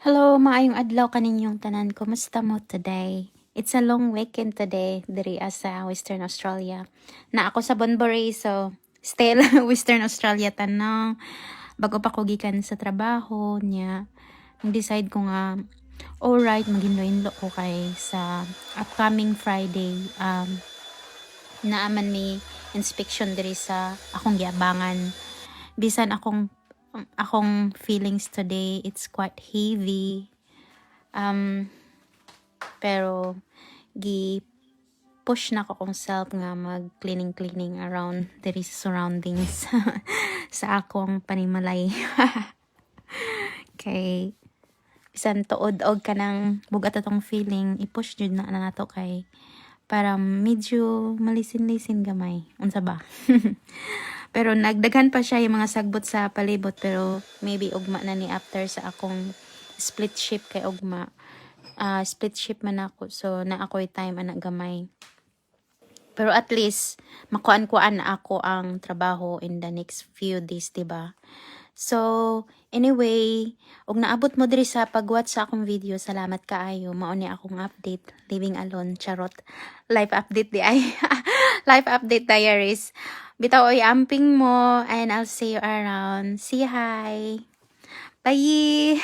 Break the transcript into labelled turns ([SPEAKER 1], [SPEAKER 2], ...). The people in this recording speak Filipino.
[SPEAKER 1] Hello, maayong adlaw kaninyong tanan. Kumusta mo today? It's a long weekend today diri sa Western Australia. Na ako sa Bunbury, so still Western Australia tanang. Bago pa ko gikan sa trabaho niya, nag-decide ko nga alright, maghinlo-hinlo ko kay sa upcoming Friday. Naaman may inspection diri sa akong giabangan. Bisan akong feelings today, it's quite heavy. Pero push na ko kong self nga mag cleaning around diri sa surroundings sa akong panimalay. Kay bisan tuod og kanang bugat atong feeling, i-push jud na nato kay para medyo malisin-lisin gamay. Unsa ba? Pero nagdaghan pa siya yung mga sagbot sa palibot, pero maybe ugma na ni after sa akong split shift kay ugma. Split shift man ako, so na ako'y time anak gamay. Pero at least makuan-kuan na ako ang trabaho in the next few days, diba? So anyway, og naabot mo diri sa pag-watch sa akong video, salamat kaayo. Mao ni akong update, living alone, charot. Life update di ay. Life update diaries. Bitaw oy amping mo, and I'll see you around. See hi. Bye.